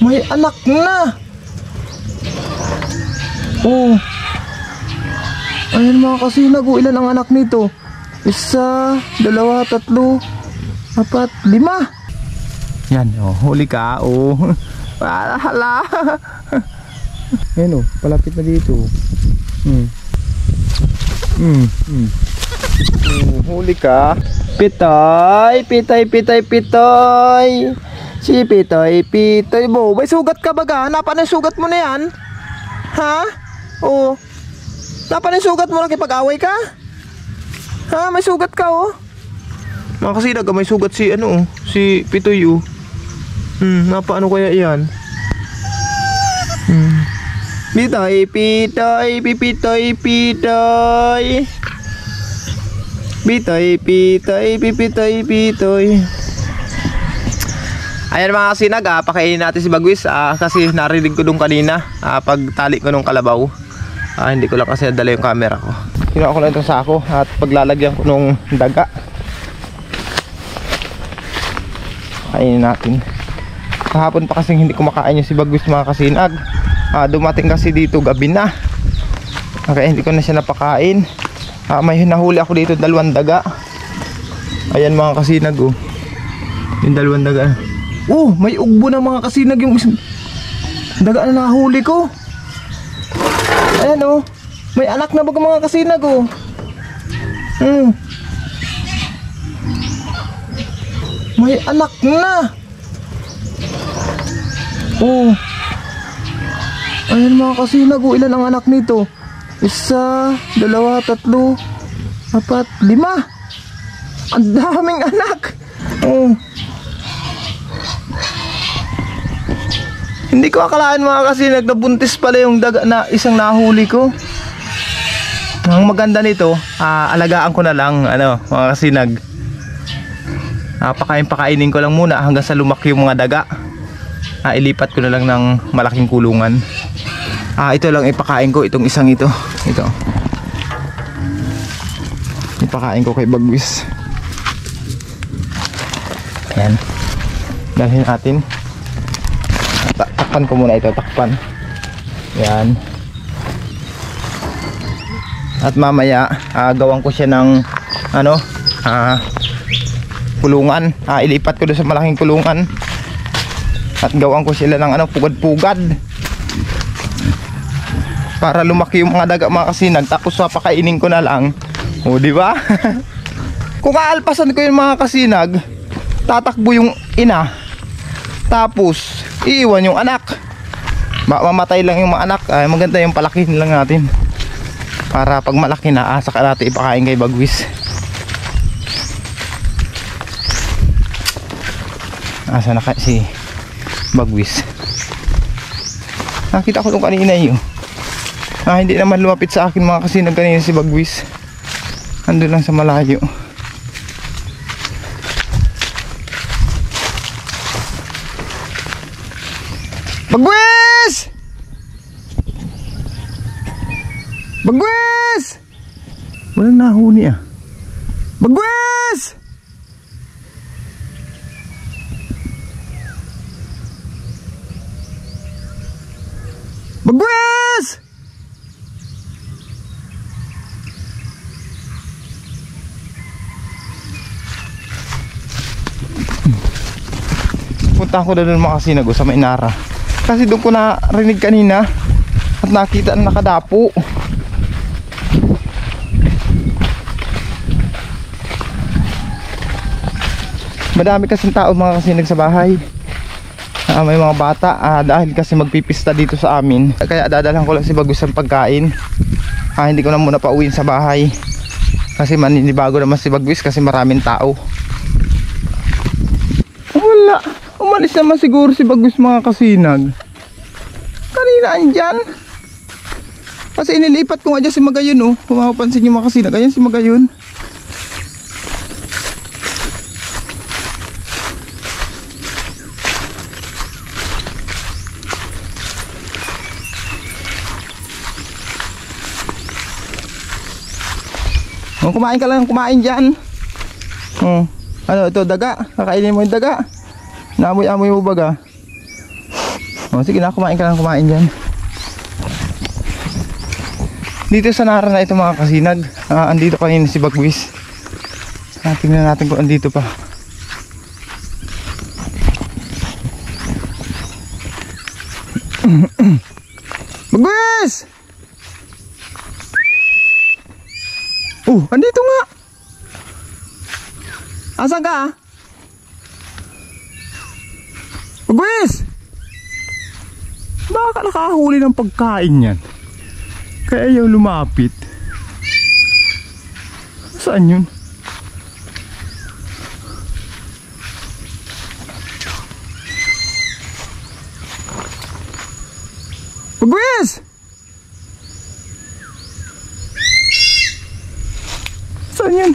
May anak na. Oh. Ayan mga kasinag, ilan ang anak nito? 1, 2, 3, 4, 5. Yan, oh, huli ka, oh. Hala. Ayan, oh, palapit na dito. Huli ka. Pitoy, pitoy, pitoy, pitoy. Si Pitoy, Pitoy mo. May sugat ka baga? Hanapan ang sugat mo na yan? Ha? Oo. Hanapan ang sugat mo, nakipag-away ka? Ha? May sugat ka, oh. Mga kasinag, may sugat si, ano, si Pitoy, oh. Napaano kaya yan? Pitoy, Pitoy, Pitoy, Pitoy. Pitoy, Pitoy, Pitoy, Pitoy. Ayan mga kasinag, pakainin natin si Bagwis kasi narinig ko doon kanina pagtali ko nung kalabaw. Hindi ko lang kasi nadala yung camera ko. Kinuha ko lang itong sako at paglalagyan ko nung daga. Kainin natin. Kahapon pa kasing hindi kumakain yung si Bagwis mga kasinag. Dumating kasi dito gabi na. Kaya hindi ko na siya napakain. May nahuli ako dito 2 daga. Ayan mga kasinag, oh. Yung 2 daga. Oh, may ugbo na mga kasinag yung daga na nahuli ko. Ayan, oh. May anak na baga mga kasinag, oh. May anak na. Oh. Ayan mga kasinag, oh. Ilan ang anak nito? 1, 2, 3, 4, 5. Ang daming anak. Oh. Hindi ko akalaan mga kasinag na buntis pala yung daga na isang nahuli ko. Ang maganda nito, alagaan ko na lang, ano, mga kasinag. Pakainin ko lang muna hanggang sa lumaki yung mga daga. Ilipat ko na lang ng malaking kulungan. Ito lang ipakain ko, itong isang ito. Ito. Ipakain ko kay Bagwis. Ayan. Dalhin natin. Takpan ko muna ito, takpan. Yan. At mamaya gawan ko siya ng ano, kulungan. Ilipat ko doon sa malaking kulungan. At gawan ko sila ng ano, pugad-pugad. Para lumaki yung mga daga mga kasinag. Tapos papakainin ko na lang. O, di ba? Kung kaalpasan ko yung mga kasinag, tatakbo yung ina. Tapos iiwan yung anak. Mamatay lang yung mga anak. Maganda yung palakihin lang natin. Para pag malaki na, saka natin ipakain kay Bagwis. Asa na si Bagwis? Nakita ko itong kanina yun. Hindi naman lumapit sa akin mga kasinag kanina si Bagwis. Andun lang sa malayo. Bagwis! Bagwis! Walang nahuni ah. Bagwis! Bagwis! Punta ko na doon mga kasinag sa Mainara. Kasi doon ko narinig kanina at nakita na nakadapo. Madami kasing tao mga kasinag sa bahay. May mga bata dahil kasi magpipista dito sa amin. Kaya dadalhan ko lang si Bagwis ng pagkain. Hindi ko na muna pauwiin sa bahay. Kasi maninibago naman si Bagwis kasi maraming tao. Wala. Umalis naman siguro si Bagwis mga kasinag. Kanina andyan. Kasi inilipat ko nga dyan si Magayon, oh. Kung mapapansin nyo mga kasinag, ayan si Magayon. Kumain ka lang, kumain dyan. Ano ito, daga. Kakainin mo yung daga. Naamoy-amoy mo baga. Oh, sige na, kumain ka lang, kumain dyan. Dito sa Nara na ito mga kasinag, andito kanina si Bagwis. Tingnan natin kung andito pa. Bagwis! Andito nga. Asan ka? Bagwis! Baka nakahuli ng pagkain yan. Kaya ayaw lumapit. Saan yun? Bagwis! Saan yun?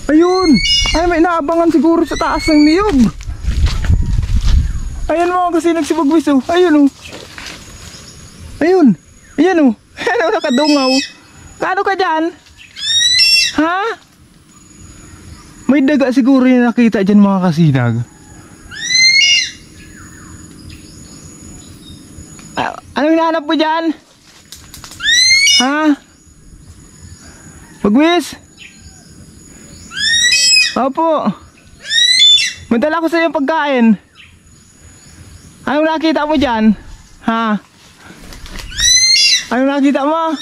Ayun! Ay, may naabangan siguro sa taas ng niyog. Ayan mga kasinag si Bagwis oh. Ayun oh. Ayun. Ayan oh. Ayan oh, nakadungaw. Kano ka dyan? Ha? May daga siguro yung nakita dyan mga kasinag. Anong hinahanap mo dyan? Ha? Bagwis? Opo. Madala ko sa iyong pagkain. Anong nakita mo dyan? Ha? Anong nakita mo?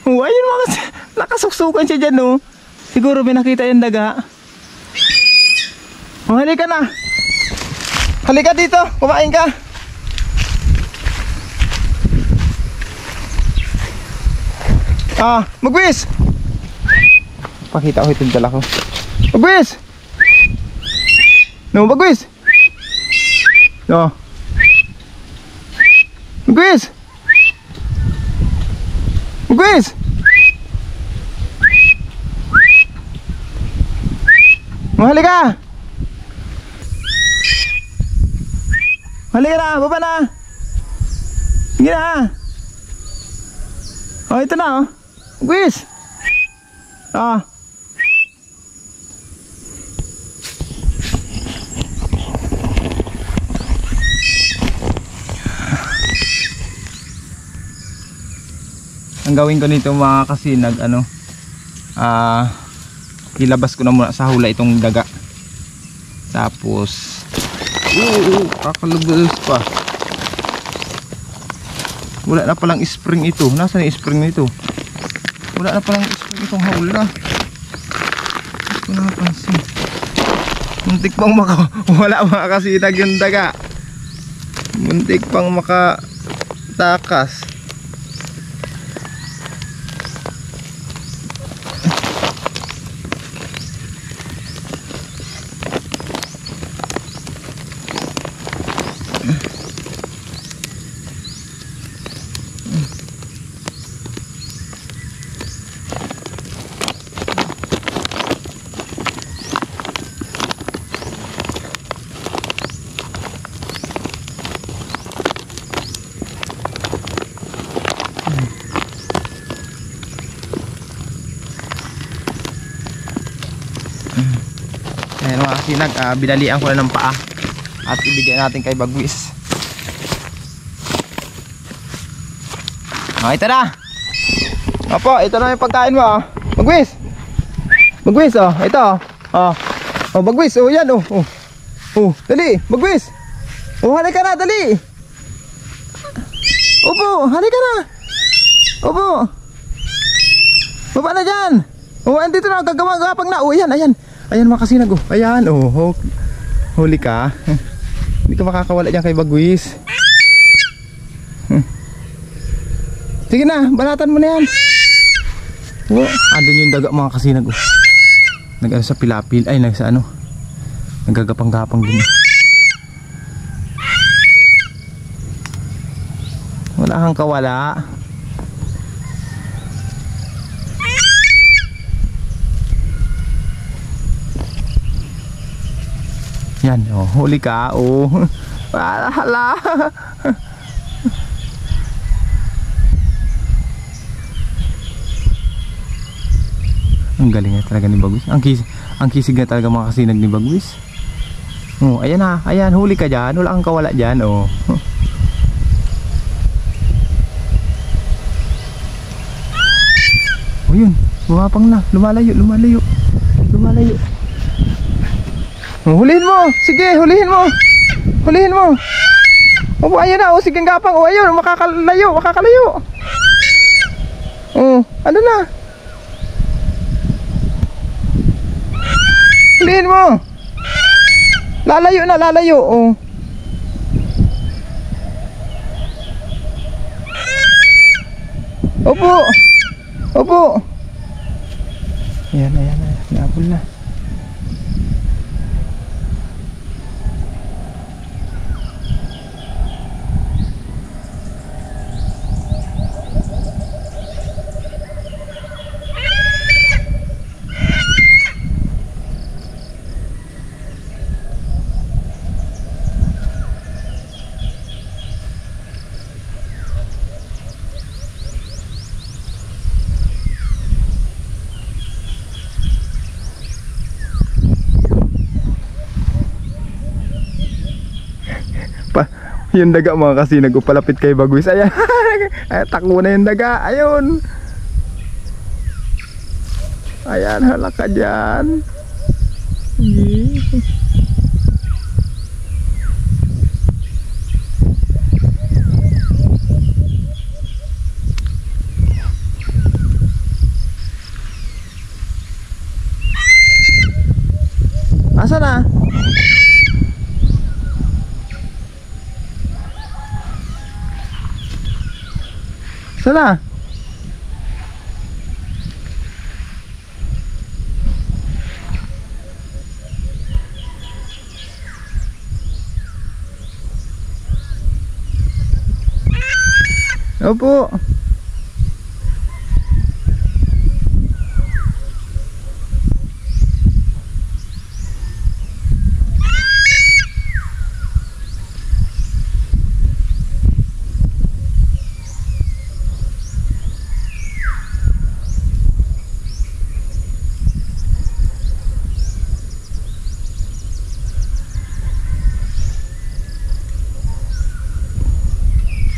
Ayun mga nakasuksukan siya dyan oh. Siguro may nakita yung daga. Halika na. Halika dito, kumain ka. Bagwis! Pakita ko itong dala ko. Bagwis! No, Bagwis! No. Bagwis! Bagwis! Halika! Halika na, baba na. Sige na. Ito na oh. Bagwis. Ang gawin ko nito mga kasinag, ilabas ko na muna sa hula itong daga. Tapos kakalabas pa. Wala na palang spring ito. Nasaan yung spring nito? Wala na palang spring itong hula. Hindi ko napansin. Muntik pang wala mga kasinag yung daga. Muntik pang makatakas. Ayan mga kasinag, binalian ko na ng paa at ibigay natin kay Bagwis. Ito na. Opo, ito na yung pagkain mo Bagwis. Bagwis ito Bagwis, yan dali, Bagwis. Halika na, dali. Opo, halika na. Opo. Baba na dyan. Andito na, gagawang na. Ayan. Ayan mga kasinag ayan huli ka. Hindi ka makakawala dyan kay Bagwis. Sige na, balatan mo na yan. Andun yung daga mga kasinag nag-ano sa pilapil. Ay nagsa naggagapang-gapang din. Wala kang kawala. Yan, huli ka, hala. Ang galing nga talaga ni Bagwis. Ang kisig nga talaga mga kasinag ni Bagwis. Oh, ayan na. Ayan, huli ka dyan. Wala kang kawala dyan. Oh. Oh, yun. Bumapang na. Lumalayo. Oh, hulihin mo. Sige, hulihin mo. Oh, ayan na. Oh, sige gapang. Oh, ayun. Makakalayo. Oh, ano na? Hulihin mo. Lalayo. Oh. Opo. Ayan. Naabol na. Yung daga mga kasi nagupalapit kay Bagwis. Ayan. Takbo na yung daga. Ayun. Ayan, hala ka dyan. Asa na? Sana? Opo.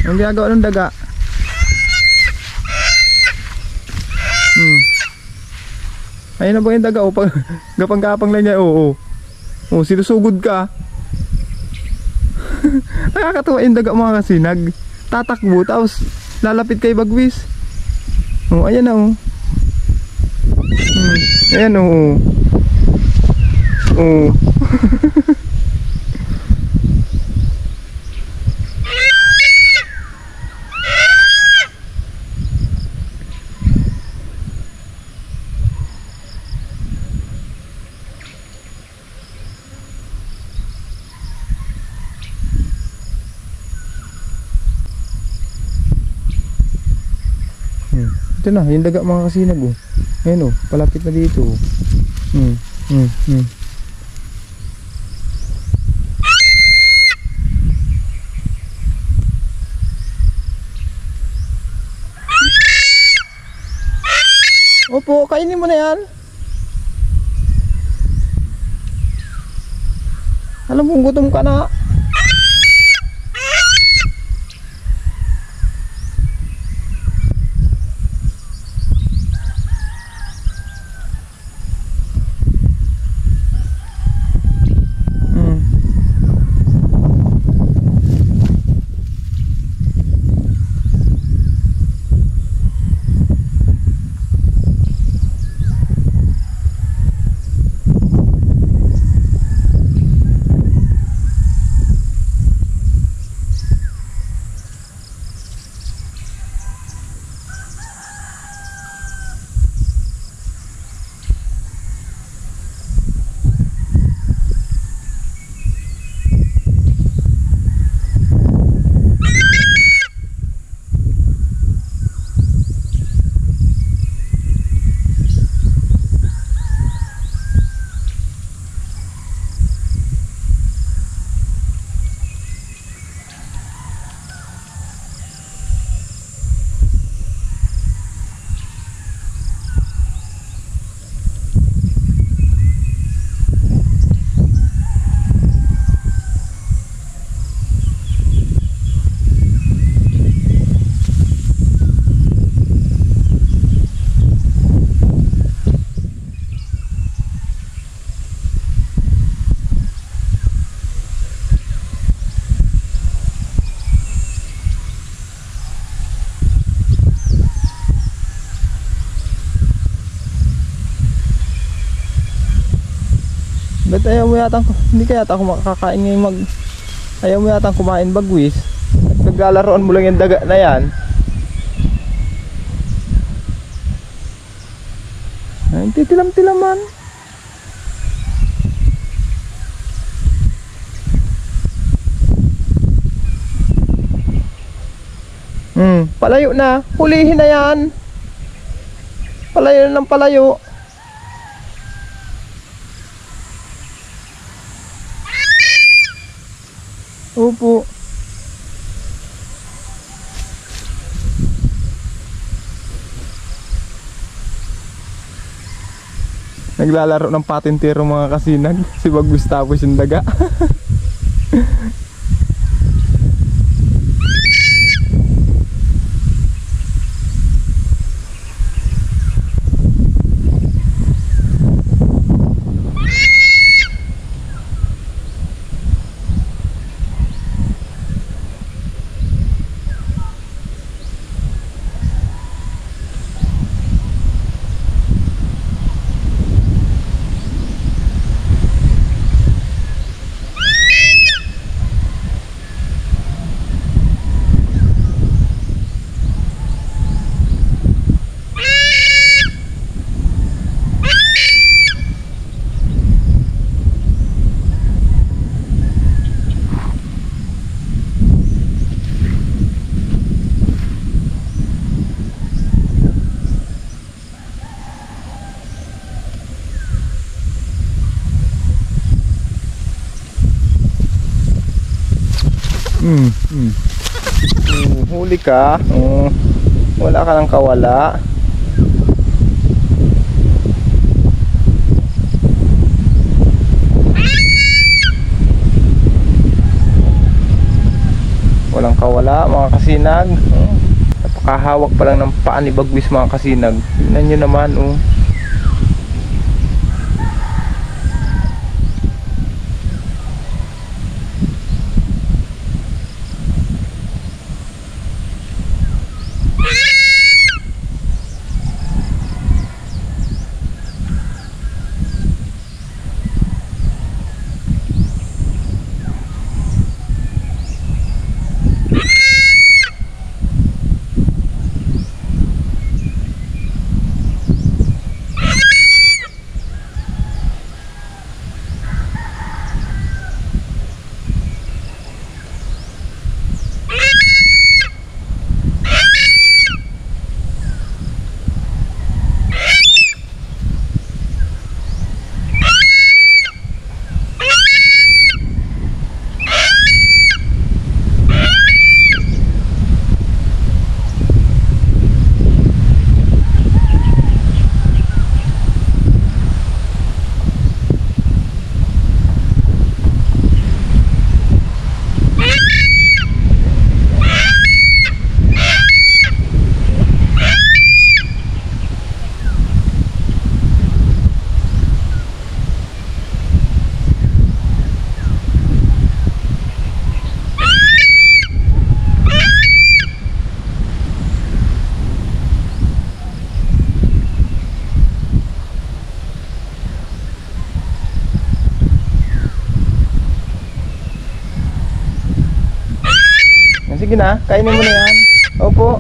Ang ginagawa ng daga? Ayun na ba yung daga? O, gapang-gapang lang niya. Oo. Sinusugod ka. Nakakatawa yung daga mga kasinag. Tatakbo tapos lalapit kay Bagwis. Ayan na. Ayan o. Ito na, yung daga mga kasinag. Ayan o, palapit na dito. Opo, kainin mo na yan. Alam mong gutom ka na. Ba't ayaw mo yata, hindi kaya yata ako makakain ngayon ayaw mo yata kumain bagwis. Naglalaroan mo lang yung daga na yan. Ay, titilam-tilaman. Palayo na. Hulihin na yan. Palayo na ng palayo. Opo. Naglalaro ng patintero mga kasinag. Si Bagus tapos yung daga. Huli ka. Wala ka ng kawala. Walang kawala mga kasinag. Napakahawak pa lang ng paa ni Bagwis mga kasinag. Tingnan nyo naman Sige na, kainin mo na yan. Opo.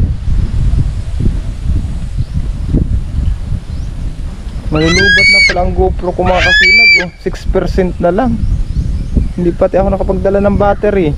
Malulubat na pala ang GoPro ko mga kasinag. 6% na lang. Hindi pati ako nakapagdala ng battery.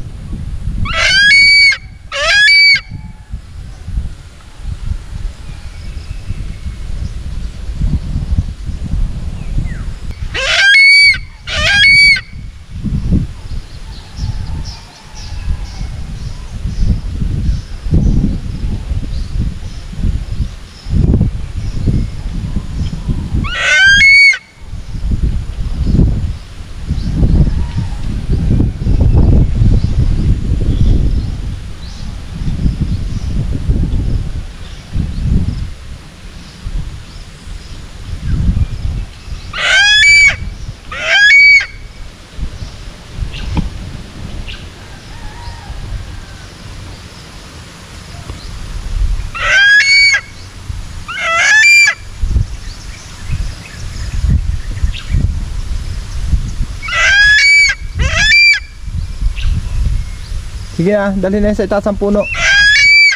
Sige na, dalhin na yan sa itaas ng puno.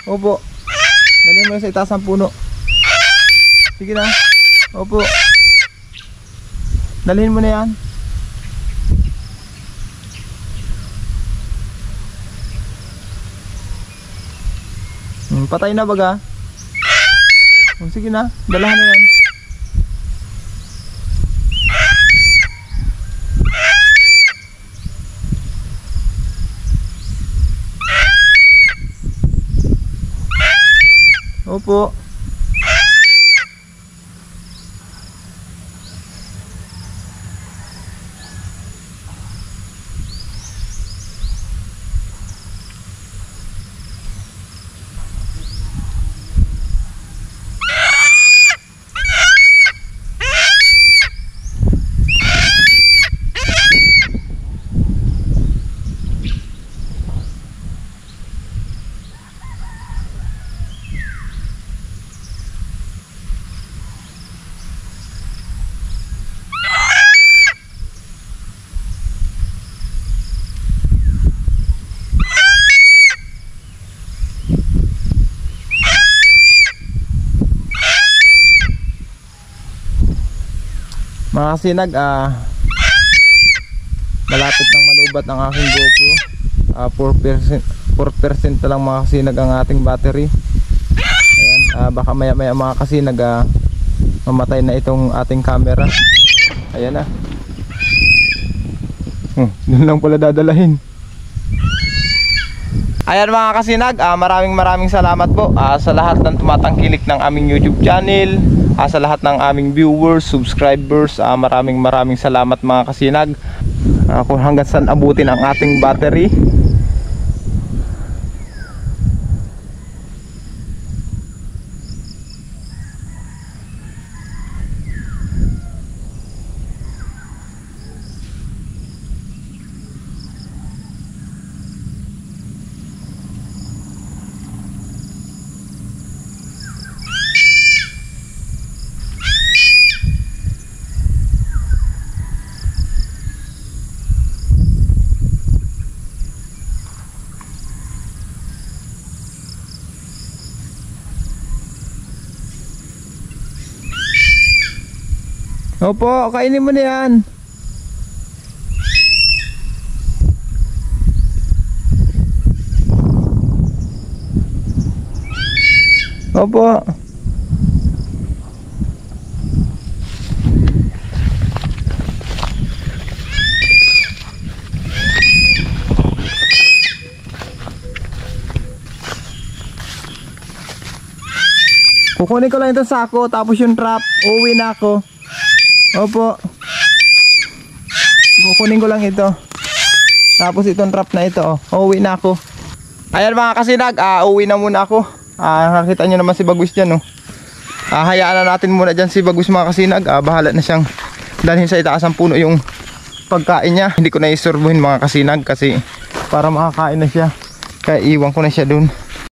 Opo. Dalhin mo yan sa itaas ng puno. Sige na. Opo. Dalhin mo na yan. Patay na baga. Sige na, dalahan na yan. Opo. Mga kasinag, malapit nang malubat ang aking GoPro. 4% na lang mga kasinag ang ating battery. Ayan, baka maya maya mga kasinag mamatay na itong ating camera. Ayan na. Doon lang pala dadalahin. Ayan mga kasinag, maraming salamat po sa lahat ng tumatangkilik ng aming YouTube channel, sa lahat ng aming viewers, subscribers. Maraming salamat mga kasinag. Kung hanggang saan abutin ang ating battery. Opo, kainin mo na yan. Opo. Kukunin ko lang itong sako, tapos yung trap, uuwi na ako. Opo. Kukunin ko lang ito. Tapos itong trap na ito, uuwi na ako. Ayan mga kasinag, uuwi na muna ako. Nakita nyo naman si Bagus dyan, hayaan na natin muna dyan si Bagus mga kasinag. Bahala na siyang dalhin sa itaas ng puno yung pagkain niya. Hindi ko na isorbuhin mga kasinag kasi para makakain na siya. Kaya iwan ko na siya dun.